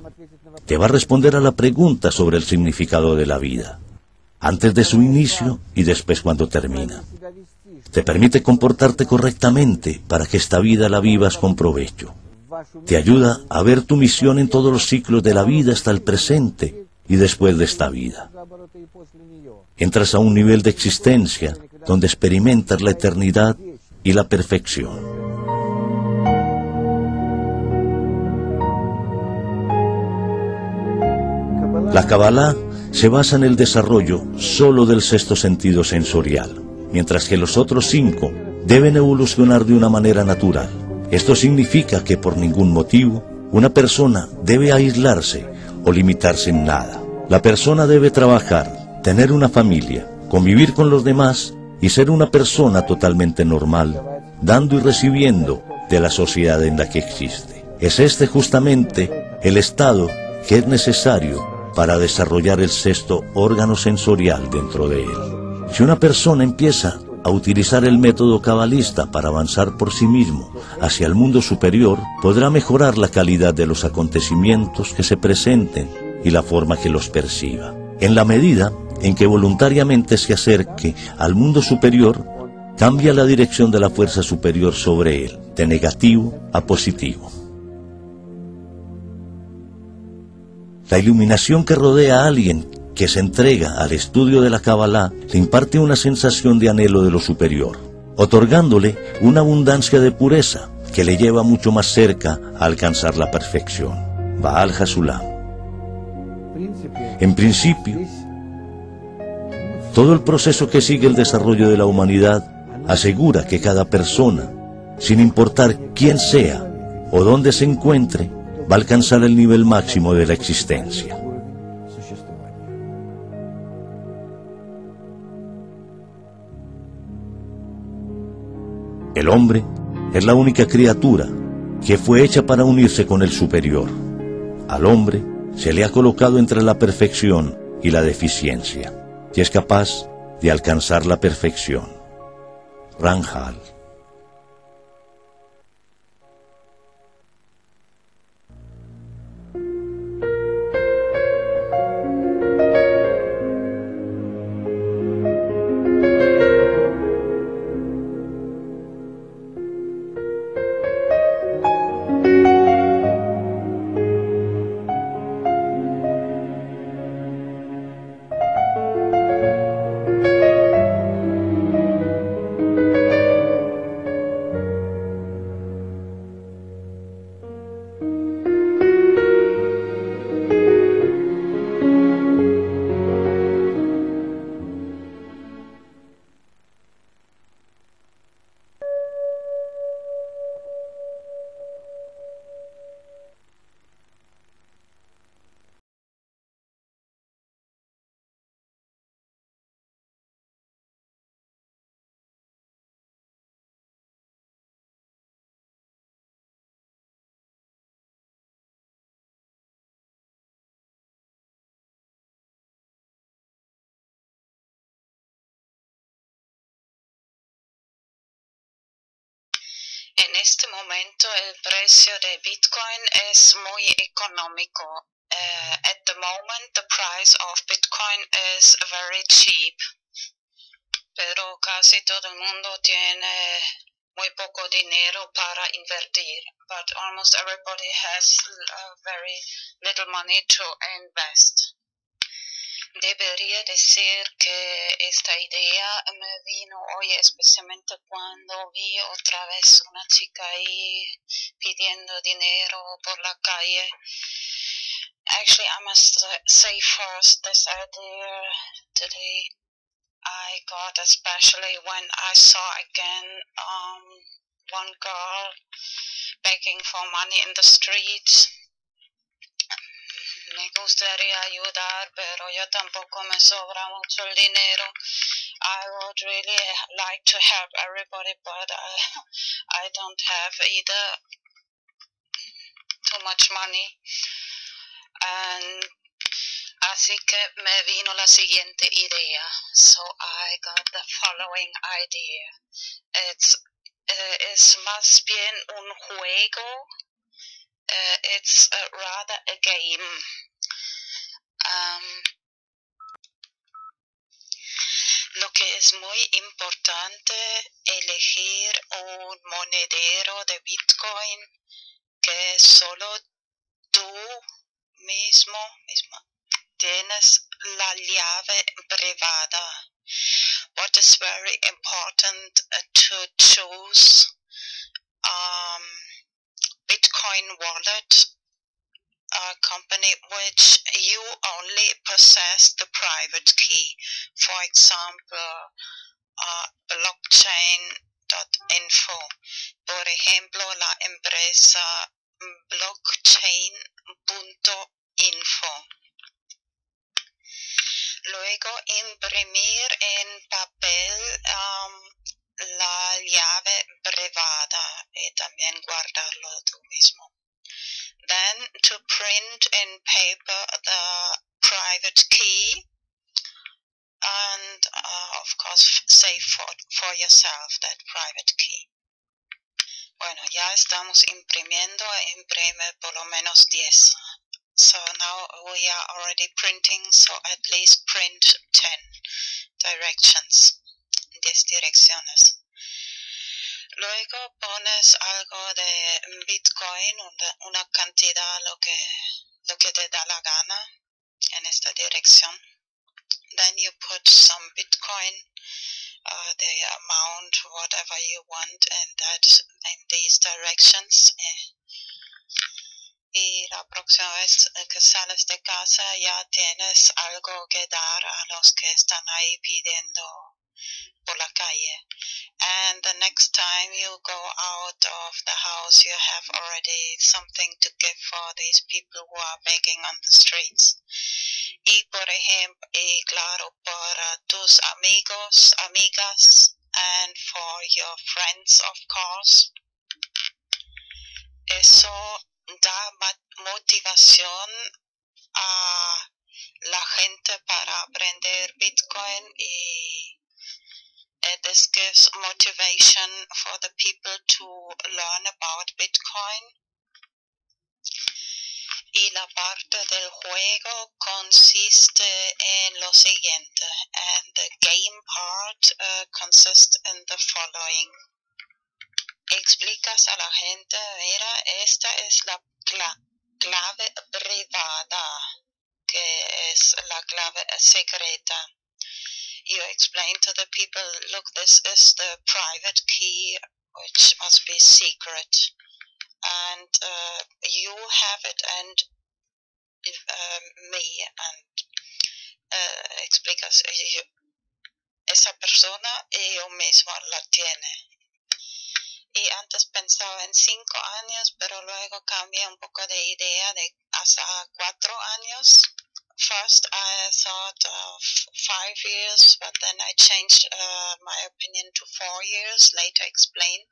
Te va a responder a la pregunta sobre el significado de la vida, antes de su inicio y después cuando termina. Te permite comportarte correctamente para que esta vida la vivas con provecho. Te ayuda a ver tu misión en todos los ciclos de la vida hasta el presente y después de esta vida. Entras a un nivel de existencia donde experimentas la eternidad y la perfección. La Kabbalah se basa en el desarrollo solo del sexto sentido sensorial, mientras que los otros 5 deben evolucionar de una manera natural. Esto significa que por ningún motivo una persona debe aislarse o limitarse en nada. La persona debe trabajar, tener una familia, convivir con los demás y ser una persona totalmente normal, dando y recibiendo de la sociedad en la que existe. Es este justamente el estado que es necesario para desarrollar el sexto órgano sensorial dentro de él. Si una persona empieza a utilizar el método cabalista para avanzar por sí mismo hacia el mundo superior, podrá mejorar la calidad de los acontecimientos que se presenten y la forma que los perciba. En la medida en que voluntariamente se acerque al mundo superior, cambia la dirección de la fuerza superior sobre él, de negativo a positivo. La iluminación que rodea a alguien que se entrega al estudio de la Kabbalah le imparte una sensación de anhelo de lo superior, otorgándole una abundancia de pureza que le lleva mucho más cerca a alcanzar la perfección. Baal Hasulam. En principio, todo el proceso que sigue el desarrollo de la humanidad asegura que cada persona, sin importar quién sea o dónde se encuentre, va a alcanzar el nivel máximo de la existencia. El hombre es la única criatura que fue hecha para unirse con el superior. Al hombre se le ha colocado entre la perfección y la deficiencia, y es capaz de alcanzar la perfección. Ramchal. En este momento el precio de Bitcoin es muy económico. At the moment the price of Bitcoin is very cheap. Pero casi todo el mundo tiene muy poco dinero para invertir. But almost everybody has very little money to invest. Debería decir que esta idea me vino hoy especialmente cuando vi otra vez una chica ahí pidiendo dinero por la calle. Actually, I must say first, this idea today I got especially when I saw again one girl begging for money in the streets. Me gustaría ayudar, pero yo tampoco me sobra mucho el dinero. I would really like to help everybody, but I don't have either too much money. And así que me vino la siguiente idea. So I got the following idea. Es más bien un juego. It's rather a game. Lo que es muy importante, elegir un monedero de Bitcoin que solo tú misma tienes la llave privada. What is very important to choose Bitcoin wallet company which you only possess the private key. For example, blockchain.info. Por ejemplo, la empresa blockchain.info. Luego, imprimir en papel la llave privada y también guardarlo tú mismo. Then to print in paper the private key and of course save for yourself that private key. Bueno, ya estamos imprimiendo, imprime por lo menos 10. So now we are already printing, so at least print 10 directions, 10 direcciones. Luego pones algo de Bitcoin, una cantidad, lo que te da la gana en esta dirección. Then you put some Bitcoin, the amount, whatever you want, in these directions. Y la próxima vez que sales de casa ya tienes algo que dar a los que están ahí pidiendo por la calle. And the next time you go out of the house, you have already something to give for these people who are begging on the streets. Y por ejemplo, y claro, para tus amigos, amigas, and for your friends, of course, eso da motivación a la gente para aprender Bitcoin y this gives motivation for the people to learn about Bitcoin. Y la parte del juego consiste en lo siguiente, and the game part consists in the following. Explicas a la gente, mira, esta es la clave privada, que es la clave secreta. You explain to the people, look, this is the private key, which must be secret. And you have it and me, and explicas, esa persona y yo mismo la tiene. Y antes pensaba en 5 años, pero luego cambié un poco de idea de hasta 4 años. First I thought of 5 years, but then I changed my opinion to 4 years, later explain.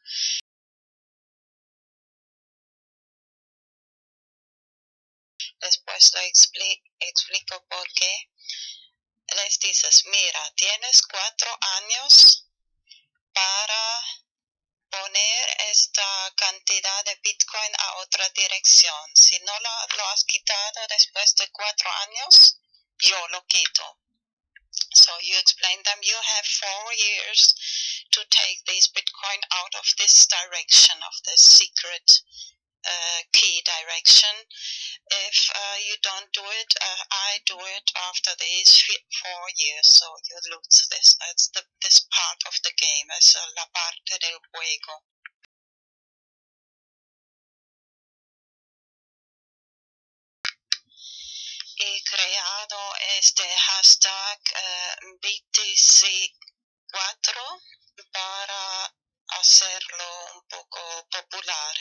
Después lo explico por qué. Les dices, mira, tienes 4 años para poner esta cantidad de Bitcoin a otra dirección. Si no lo has quitado después de 4 años, yo lo quito. So you explain them, you have 4 years to take this Bitcoin out of this direction, of this secret key direction. If you don't do it, I do it after these 4 years, so you lose this. It's this part of the game, es la parte del juego. He creado este hashtag BTC4 para hacerlo un poco popular.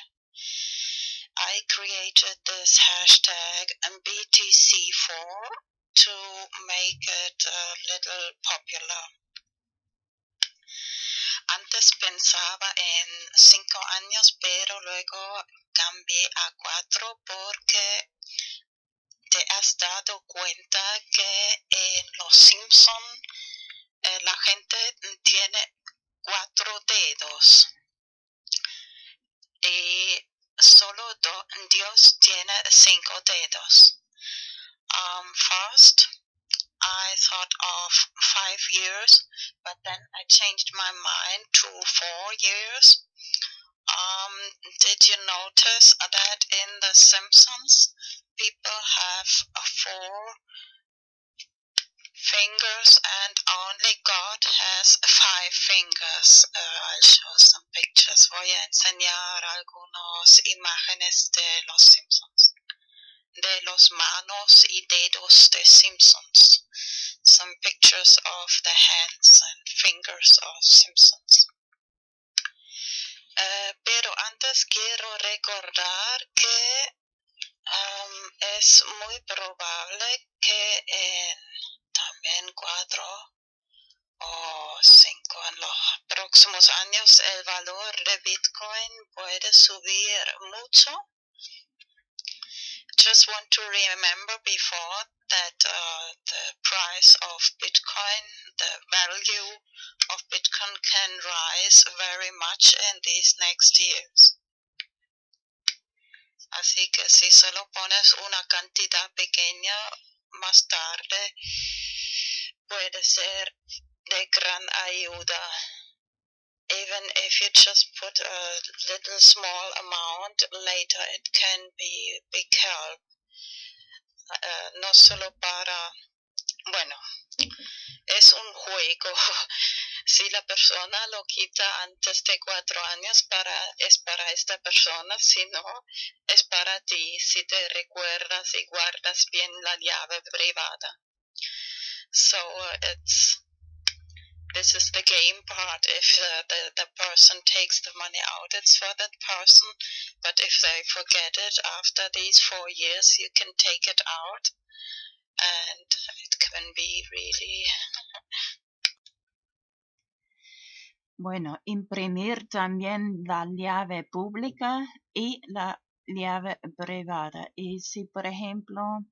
I created this hashtag BTC4 to make it a little popular. Antes pensaba en 5 años, pero luego cambié a 4 porque te has dado cuenta que en Los Simpson la gente tiene 4 dedos y solo Dios tiene 5 dedos. First, I thought of 5 years, but then I changed my mind to 4 years. Did you notice that in The Simpsons, people have 4 fingers and only God has 5 fingers? I'll show some pictures. Voy a enseñar algunas imágenes de Los Simpsons, de los manos y dedos de Simpsons. Some pictures of the hands and fingers of Simpsons. Pero antes quiero recordar que es muy probable que en también 4 o 5 en los próximos años el valor de Bitcoin puede subir mucho. Just want to remember before that the price of Bitcoin, the value of Bitcoin can rise very much in these next years. Así que si solo pones una cantidad pequeña, más tarde puede ser de gran ayuda. Even if you just put a little small amount, later it can be big help. No solo para, bueno, es un juego. Si la persona lo quita antes de 4 años, es para esta persona. Si no, es para ti, si te recuerdas y guardas bien la llave privada. So this is the game part. If the person takes the money out, it's for that person. But if they forget it after these 4 years, you can take it out. And it can be really... Bueno, imprimir también la llave pública y la llave privada. Y si, por ejemplo,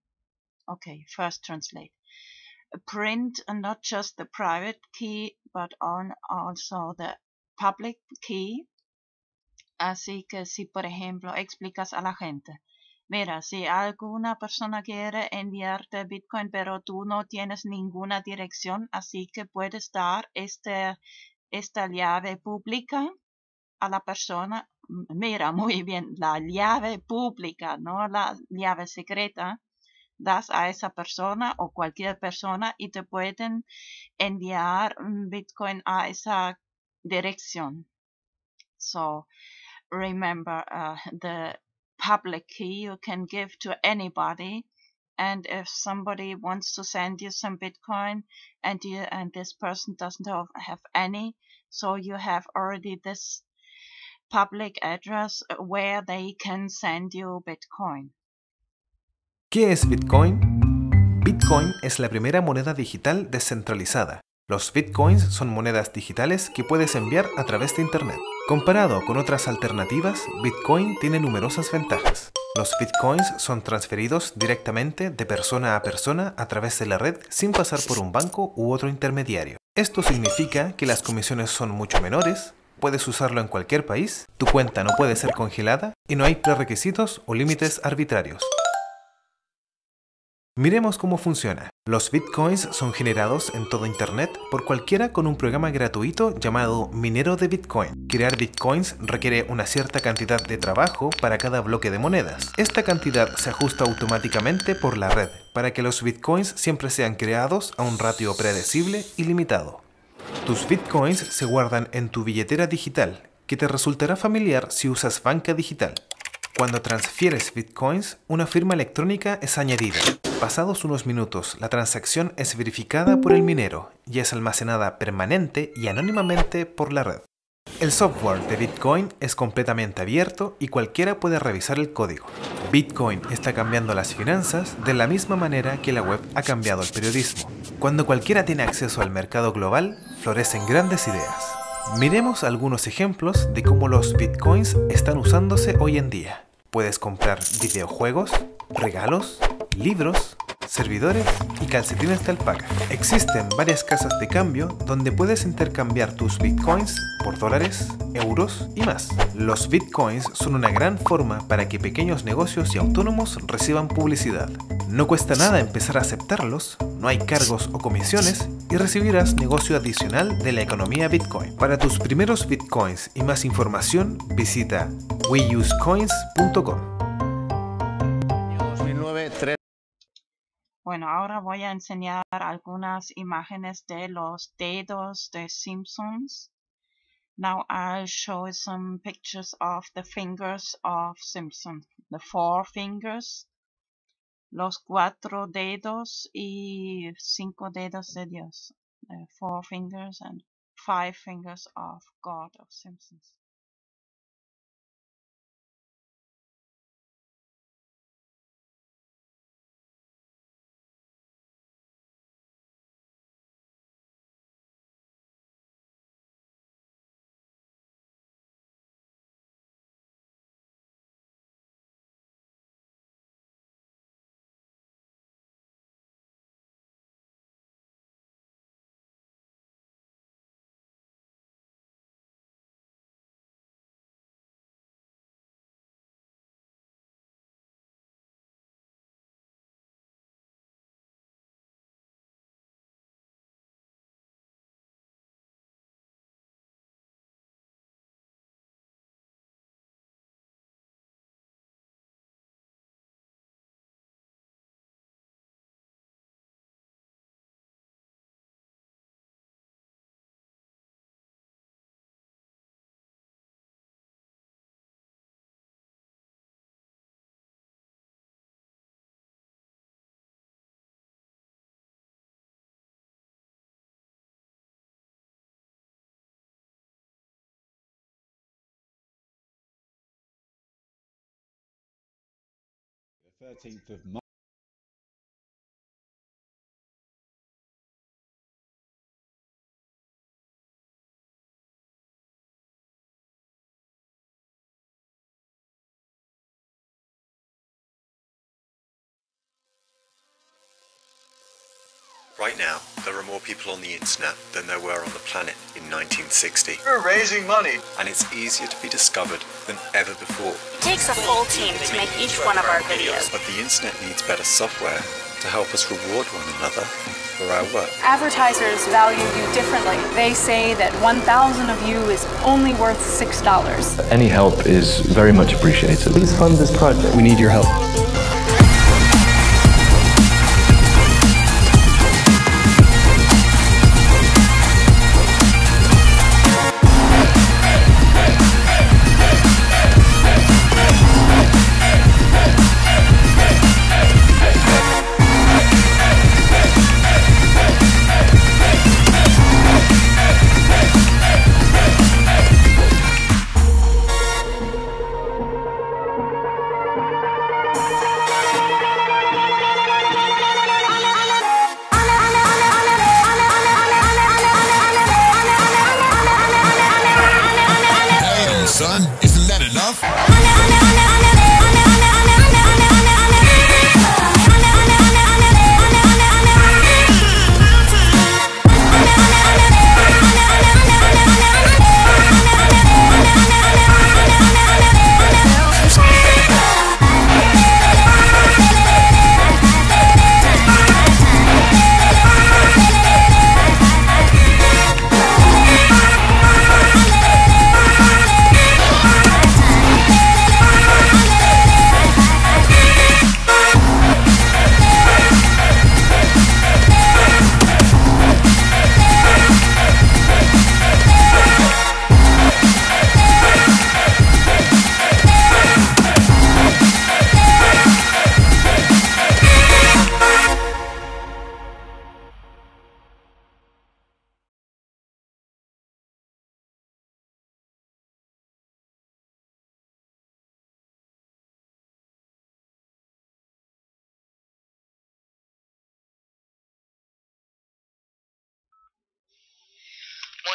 okay, first translate. Print not just the private key, but also the public key. Así que si, por ejemplo, explicas a la gente, mira, si alguna persona quiere enviarte Bitcoin, pero tú no tienes ninguna dirección, así que puedes dar esta llave pública a la persona. Mira, muy bien, la llave pública, no la llave secreta. Das a esa persona o cualquier persona y te pueden enviar Bitcoin a esa dirección. So, remember, the public key you can give to anybody, and if somebody wants to send you some Bitcoin and this person doesn't have any, so you have already this public address where they can send you Bitcoin. ¿Qué es Bitcoin? Bitcoin es la primera moneda digital descentralizada. Los Bitcoins son monedas digitales que puedes enviar a través de Internet. Comparado con otras alternativas, Bitcoin tiene numerosas ventajas. Los Bitcoins son transferidos directamente de persona a persona a través de la red sin pasar por un banco u otro intermediario. Esto significa que las comisiones son mucho menores, puedes usarlo en cualquier país, tu cuenta no puede ser congelada y no hay prerequisitos o límites arbitrarios. Miremos cómo funciona. Los bitcoins son generados en todo Internet por cualquiera con un programa gratuito llamado minero de Bitcoin. Crear bitcoins requiere una cierta cantidad de trabajo para cada bloque de monedas. Esta cantidad se ajusta automáticamente por la red para que los bitcoins siempre sean creados a un ratio predecible y limitado. Tus bitcoins se guardan en tu billetera digital, que te resultará familiar si usas banca digital. Cuando transfieres bitcoins, una firma electrónica es añadida. Pasados unos minutos, la transacción es verificada por el minero y es almacenada permanente y anónimamente por la red. El software de Bitcoin es completamente abierto y cualquiera puede revisar el código. Bitcoin está cambiando las finanzas de la misma manera que la web ha cambiado el periodismo. Cuando cualquiera tiene acceso al mercado global, florecen grandes ideas. Miremos algunos ejemplos de cómo los bitcoins están usándose hoy en día. Puedes comprar videojuegos, regalos, libros, servidores y calcetines de alpaca. Existen varias casas de cambio donde puedes intercambiar tus bitcoins por dólares, euros y más. Los bitcoins son una gran forma para que pequeños negocios y autónomos reciban publicidad. No cuesta nada empezar a aceptarlos, no hay cargos o comisiones y recibirás negocio adicional de la economía Bitcoin. Para tus primeros bitcoins y más información, visita weusecoins.com. Bueno, ahora voy a enseñar algunas imágenes de los dedos de Simpsons. Now I'll show some pictures of the fingers of Simpson. The 4 fingers, los 4 dedos y 5 dedos de Dios. The 4 fingers and 5 fingers of God of Simpsons. The 13th of March. Right now, there are more people on the internet than there were on the planet in 1960. We're raising money. And it's easier to be discovered than ever before. It takes a full team to make each one of our videos. But the internet needs better software to help us reward one another for our work. Advertisers value you differently. They say that 1,000 of you is only worth $6. Any help is very much appreciated. Please fund this project. We need your help.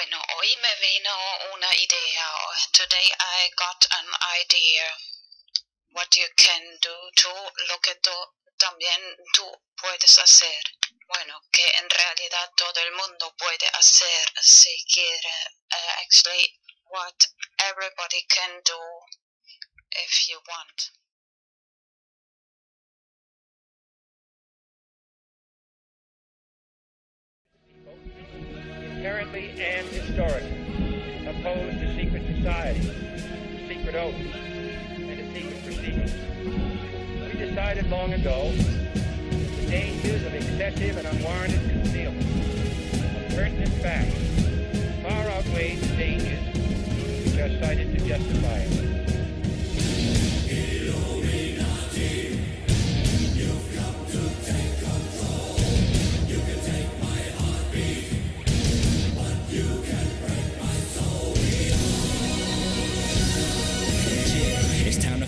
Bueno, hoy me vino una idea. Today I got an idea. What you can do lo que también tú puedes hacer. Bueno, que en realidad todo el mundo puede hacer si quiere. Actually, what everybody can do if you want. Inherently and historically opposed to secret society, to secret oaths, and to secret proceedings. We decided long ago that the dangers of excessive and unwarranted concealment of pertinent facts far outweigh the dangers which are cited to justify it.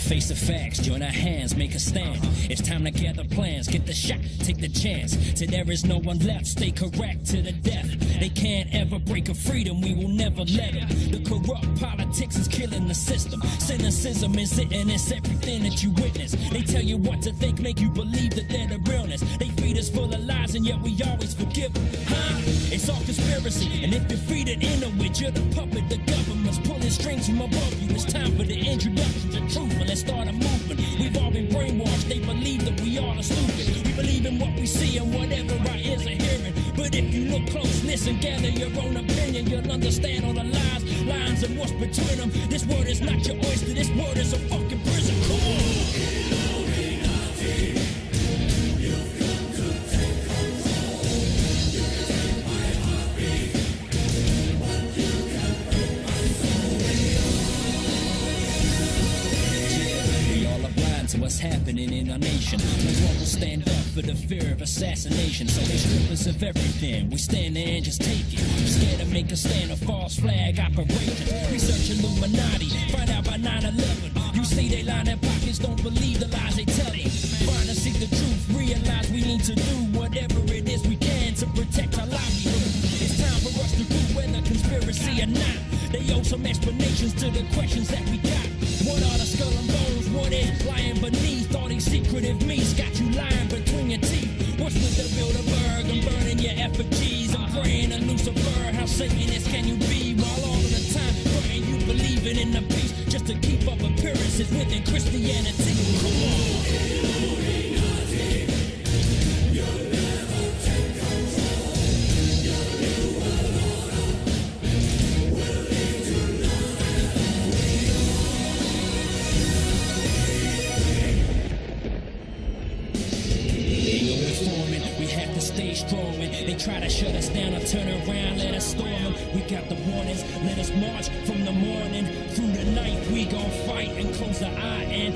Face the facts, join our hands, make a stand. It's time to gather plans, get the shot, take the chance. Till there is no one left, stay correct to the death. They can't ever break a freedom, we will never let it. The corrupt politics is killing the system. Cynicism is it, and it's everything that you witness. They tell you what to think, make you believe that they're the realness. They feed us full of lies, and yet we always forgive them. Huh? It's all conspiracy, and if you're feeding into it, you're the puppet. The government's pulling strings from above you. It's time for the introduction to truth. Let's start a movement. We've all been brainwashed. They believe that we all are stupid. We believe in what we see and whatever our ears are hearing. But if you look close, listen, gather your own opinion, you'll understand all the lies, lines, and what's between them. This word is not your oyster. This word is a fucking prison. Come on. What's happening in our nation? No one will stand up for the fear of assassination. So they strip us of everything. We stand there and just take it. Scared to make a stand of false flag operations. Research Illuminati, find out by 9/11. You see they line their pockets, don't believe the lies they tell you. Find and seek the truth, realize we need to do whatever it is we can to protect our livelihood. It's time for us to prove whether conspiracy or not. They owe some explanations to the questions that we got. What are the skull and bones? What is lying beneath all these secretive meats? Got you lying between your teeth. What's with the Bilderberg and burning your effigies? I'm praying to Lucifer. How Satanist can you be? While all of the time praying you believing in the peace just to keep up appearances within Christianity. Come on. Stay strong when they try to shut us down or turn around, let us storm them. We got the warnings, let us march from the morning through the night. We gon' fight and close the eye and